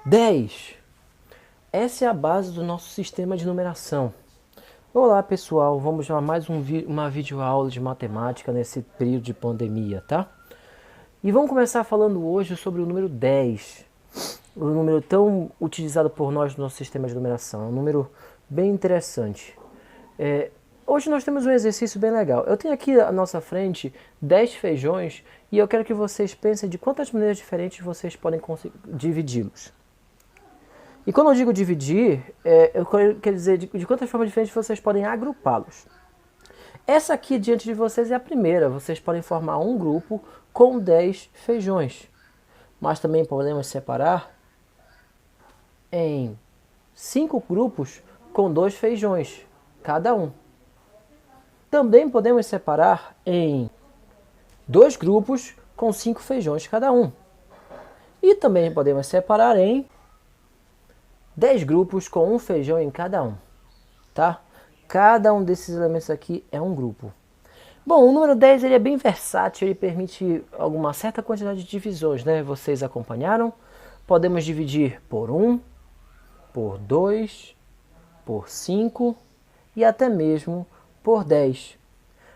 10. Essa é a base do nosso sistema de numeração. Olá pessoal, vamos a mais uma videoaula de matemática nesse período de pandemia, tá? E vamos começar falando hoje sobre o número 10. O número tão utilizado por nós no nosso sistema de numeração. É um número bem interessante. Hoje nós temos um exercício bem legal. Eu tenho aqui à nossa frente 10 feijões e eu quero que vocês pensem de quantas maneiras diferentes vocês podem dividi-los. E quando eu digo dividir, eu quero dizer de quantas formas diferentes vocês podem agrupá-los. Essa aqui diante de vocês é a primeira. Vocês podem formar um grupo com 10 feijões. Mas também podemos separar em 5 grupos com 2 feijões, cada um. Também podemos separar em 2 grupos com 5 feijões cada um. E também podemos separar em 10 grupos com um feijão em cada um, tá? Cada um desses elementos aqui é um grupo. Bom, o número 10 ele é bem versátil, ele permite alguma certa quantidade de divisões, né? Vocês acompanharam? Podemos dividir por 1, por 2, por 5 e até mesmo por 10.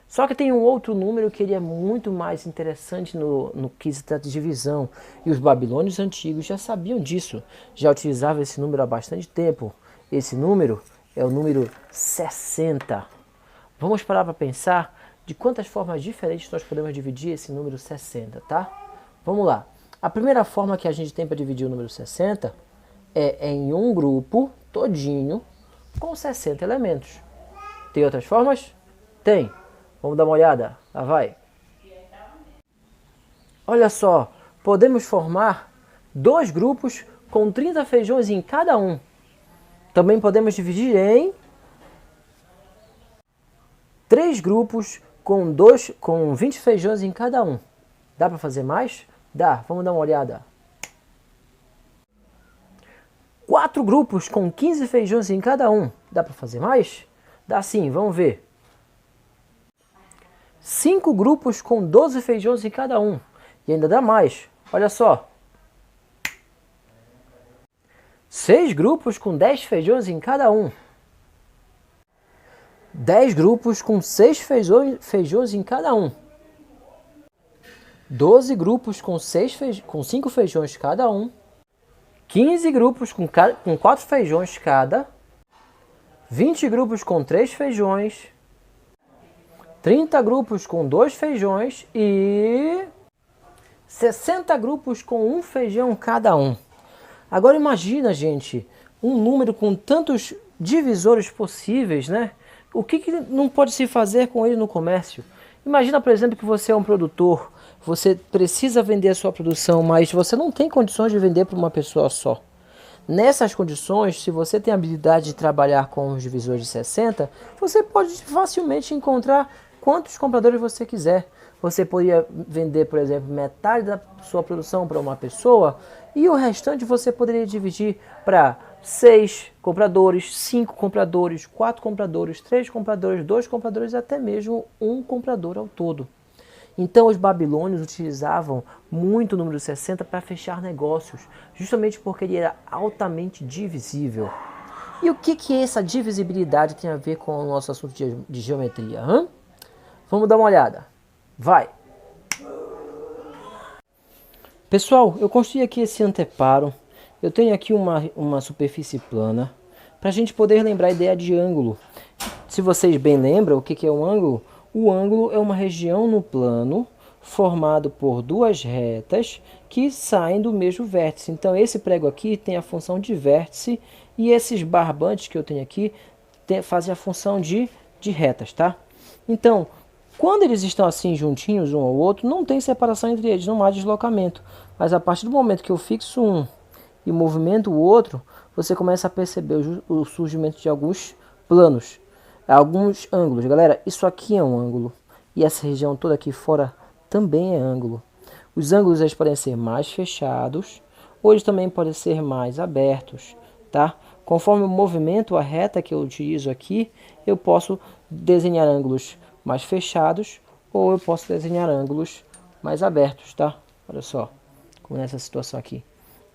Só que tem um outro número que ele é muito mais interessante no quesito de divisão. E os babilônios antigos já sabiam disso. Já utilizavam esse número há bastante tempo. Esse número é o número 60. Vamos parar para pensar de quantas formas diferentes nós podemos dividir esse número 60, tá? Vamos lá. A primeira forma que a gente tem para dividir o número 60 é em um grupo todinho com 60 elementos. Tem outras formas? Tem. Vamos dar uma olhada? Lá vai. Olha só, podemos formar 2 grupos com 30 feijões em cada um. Também podemos dividir em 3 grupos com 20 feijões em cada um. Dá para fazer mais? Dá, vamos dar uma olhada. 4 grupos com 15 feijões em cada um. Dá para fazer mais? Dá sim, vamos ver. 5 grupos com 12 feijões em cada um. E ainda dá mais. Olha só. 6 grupos com 10 feijões em cada um. 10 grupos com 6 feijões em cada um. 12 grupos com 5 feijões cada um. 15 grupos com 4 feijões cada. 20 grupos com 3 feijões. 30 grupos com 2 feijões e 60 grupos com 1 feijão cada um. Agora imagina, gente, um número com tantos divisores possíveis, né? O que não pode se fazer com ele no comércio? Imagina, por exemplo, que você é um produtor, você precisa vender a sua produção, mas você não tem condições de vender para uma pessoa só. Nessas condições, se você tem a habilidade de trabalhar com os divisores de 60, você pode facilmente encontrar quantos compradores você quiser. Você poderia vender, por exemplo, metade da sua produção para uma pessoa e o restante você poderia dividir para 6 compradores, 5 compradores, 4 compradores, 3 compradores, 2 compradores, até mesmo 1 comprador ao todo. Então os babilônios utilizavam muito o número 60 para fechar negócios, justamente porque ele era altamente divisível. E o que essa divisibilidade tem a ver com o nosso assunto de geometria? Vamos dar uma olhada. Vai! Pessoal, eu construí aqui esse anteparo. Eu tenho aqui uma superfície plana para a gente poder lembrar a ideia de ângulo. Se vocês bem lembram o que é um ângulo, o ângulo é uma região no plano formado por 2 retas que saem do mesmo vértice. Então esse prego aqui tem a função de vértice e esses barbantes que eu tenho aqui fazem a função de retas, tá? Então, quando eles estão assim juntinhos um ao outro, não tem separação entre eles, não há deslocamento. Mas a partir do momento que eu fixo um e movimento o outro, você começa a perceber o surgimento de alguns planos, alguns ângulos. Galera, isso aqui é um ângulo e essa região toda aqui fora também é ângulo. Os ângulos eles podem ser mais fechados ou eles também podem ser mais abertos, tá? Conforme o movimento, a reta que eu utilizo aqui, eu posso desenhar ângulos mais fechados ou eu posso desenhar ângulos mais abertos, tá? Olha só, como nessa situação aqui.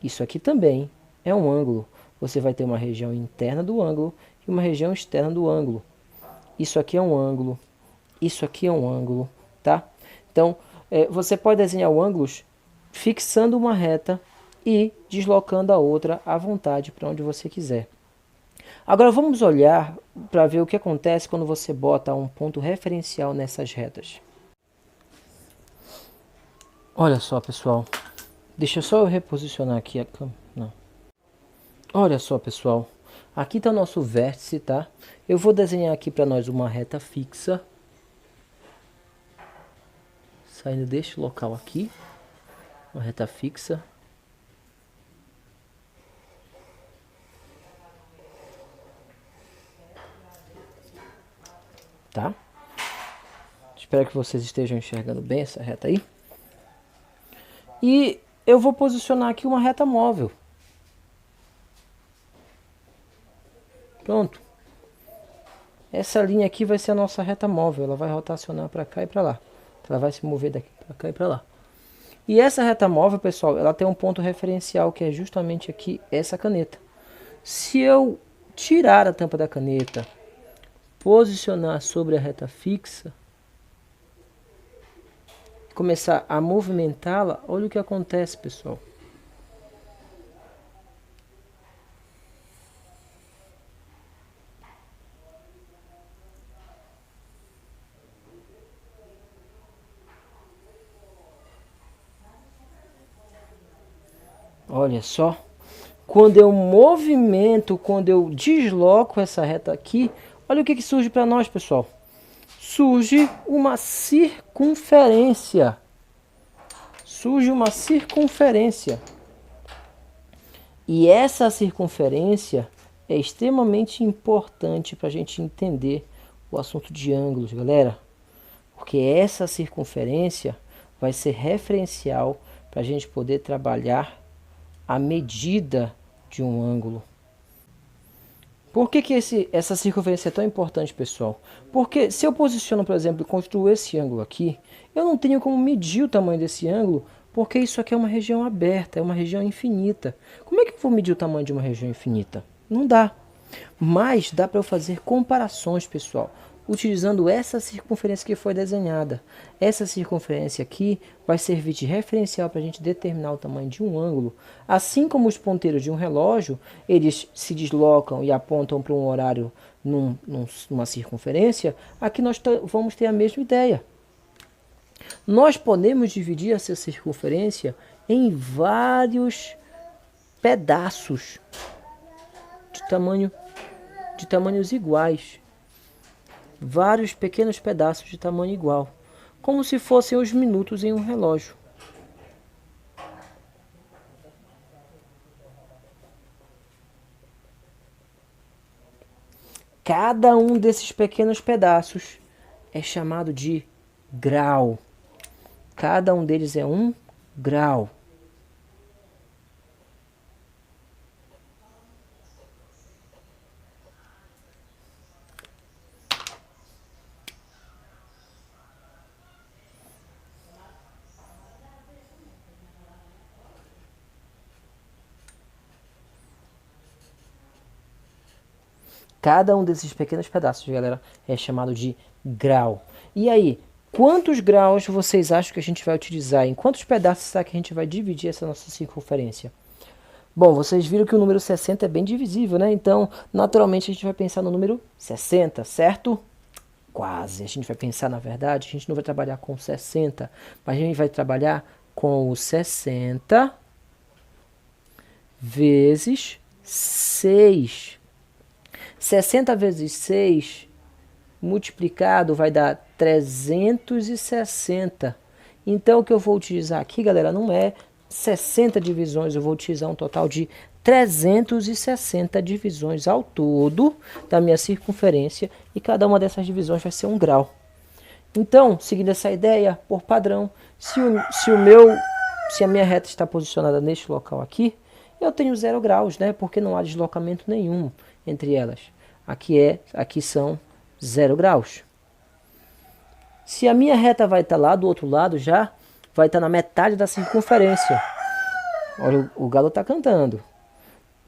Isso aqui também é um ângulo. Você vai ter uma região interna do ângulo e uma região externa do ângulo. Isso aqui é um ângulo, isso aqui é um ângulo, tá? Então, você pode desenhar ângulos fixando uma reta e deslocando a outra à vontade para onde você quiser. Agora vamos olhar para ver o que acontece quando você bota um ponto referencial nessas retas. Olha só, pessoal. Deixa só eu reposicionar aqui a câmera. Não. Olha só, pessoal. Aqui está o nosso vértice, tá? Eu vou desenhar aqui para nós uma reta fixa. Saindo deste local aqui. Uma reta fixa. Tá? Espero que vocês estejam enxergando bem essa reta aí. E eu vou posicionar aqui uma reta móvel. Pronto. Essa linha aqui vai ser a nossa reta móvel. Ela vai rotacionar para cá e para lá. Ela vai se mover daqui para cá e para lá. E essa reta móvel, pessoal, ela tem um ponto referencial que é justamente aqui, essa caneta. Se eu tirar a tampa da caneta, posicionar sobre a reta fixa, começar a movimentá-la, olha o que acontece, pessoal. Olha só, quando eu movimento, quando eu desloco essa reta aqui, olha o que surge para nós, pessoal. Surge uma circunferência. Surge uma circunferência. E essa circunferência é extremamente importante para a gente entender o assunto de ângulos, galera. Porque essa circunferência vai ser referencial para a gente poder trabalhar a medida de um ângulo. Por que essa circunferência é tão importante, pessoal? Porque se eu posiciono, por exemplo, e construo esse ângulo aqui, eu não tenho como medir o tamanho desse ângulo, porque isso aqui é uma região aberta, é uma região infinita. Como é que eu vou medir o tamanho de uma região infinita? Não dá. Mas dá para eu fazer comparações, pessoal, utilizando essa circunferência que foi desenhada. Essa circunferência aqui vai servir de referencial para a gente determinar o tamanho de um ângulo. Assim como os ponteiros de um relógio, eles se deslocam e apontam para um horário numa circunferência, aqui nós vamos ter a mesma ideia. Nós podemos dividir essa circunferência em vários pedaços de tamanhos iguais. Vários pequenos pedaços de tamanho igual, como se fossem os minutos em um relógio. Cada um desses pequenos pedaços é chamado de grau. Cada um deles é um grau. Cada um desses pequenos pedaços, galera, é chamado de grau. E aí, quantos graus vocês acham que a gente vai utilizar? Em quantos pedaços será que a gente vai dividir essa nossa circunferência? Bom, vocês viram que o número 60 é bem divisível, né? Então, naturalmente, a gente vai pensar no número 60, certo? Quase. A gente vai pensar, na verdade, a gente não vai trabalhar com 60, mas a gente vai trabalhar com o 60 vezes 6. 60 vezes 6 multiplicado vai dar 360. Então o que eu vou utilizar aqui, galera, não é 60 divisões, eu vou utilizar um total de 360 divisões ao todo da minha circunferência, e cada uma dessas divisões vai ser um grau. Então, seguindo essa ideia, por padrão, se a minha reta está posicionada neste local aqui, eu tenho 0 graus, né? Porque não há deslocamento nenhum entre elas. Aqui são 0 graus. Se a minha reta vai estar lá do outro lado, já vai estar na metade da circunferência. Olha, o galo está cantando.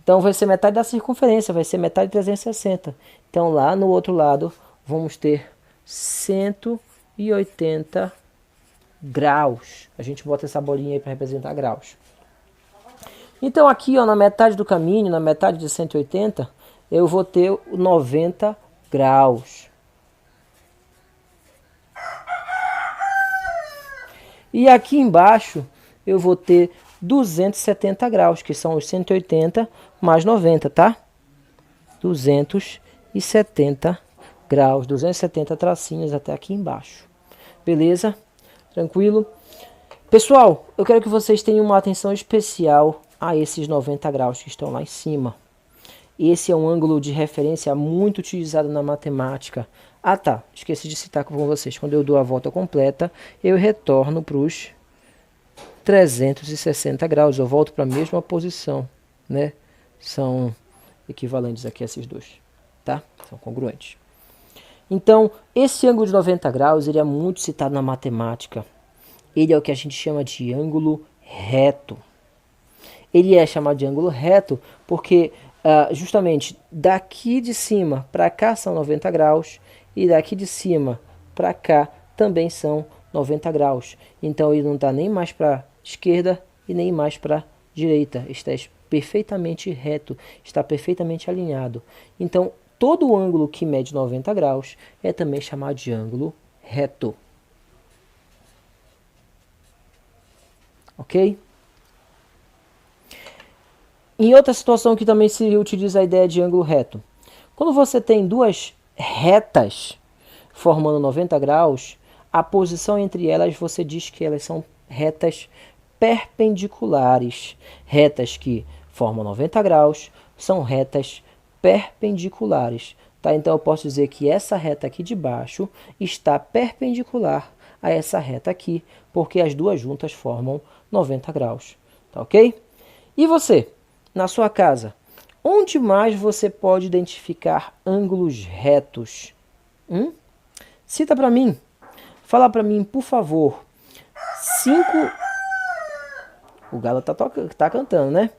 Então vai ser metade da circunferência, vai ser metade de 360. Então lá no outro lado vamos ter 180 graus. A gente bota essa bolinha aí para representar graus. Então aqui, ó, na metade do caminho, na metade de 180, eu vou ter 90 graus. E aqui embaixo eu vou ter 270 graus, que são os 180 mais 90, tá? 270 graus, 270 tracinhos até aqui embaixo. Beleza? Tranquilo? Pessoal, eu quero que vocês tenham uma atenção especial a esses 90 graus que estão lá em cima. Esse é um ângulo de referência muito utilizado na matemática. Ah tá, esqueci de citar com vocês. Quando eu dou a volta completa, eu retorno para os 360 graus. Eu volto para a mesma posição, né? São equivalentes aqui a esses dois, tá? São congruentes. Então, esse ângulo de 90 graus, ele é muito citado na matemática. Ele é o que a gente chama de ângulo reto. Ele é chamado de ângulo reto porque justamente daqui de cima para cá são 90 graus e daqui de cima para cá também são 90 graus. Então ele não está nem mais para esquerda e nem mais para direita. Está perfeitamente reto, está perfeitamente alinhado. Então todo ângulo que mede 90 graus é também chamado de ângulo reto. Ok? Em outra situação que também se utiliza a ideia de ângulo reto. Quando você tem duas retas formando 90 graus, a posição entre elas você diz que elas são retas perpendiculares. Retas que formam 90 graus são retas perpendiculares. Tá? Então eu posso dizer que essa reta aqui de baixo está perpendicular a essa reta aqui, porque as duas juntas formam 90 graus. Tá ok? E você? Na sua casa, onde mais você pode identificar ângulos retos? Cita para mim. Fala para mim, por favor. 5... O galo tá cantando, né?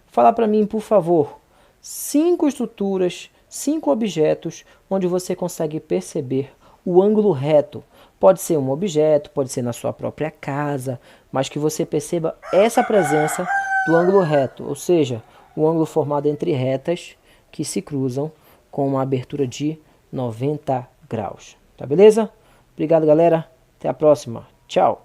Fala para mim, por favor. 5 estruturas, 5 objetos onde você consegue perceber o ângulo reto. Pode ser um objeto, pode ser na sua própria casa, mas que você perceba essa presença do ângulo reto, ou seja, o ângulo formado entre retas que se cruzam com uma abertura de 90 graus. Tá beleza? Obrigado, galera. Até a próxima. Tchau.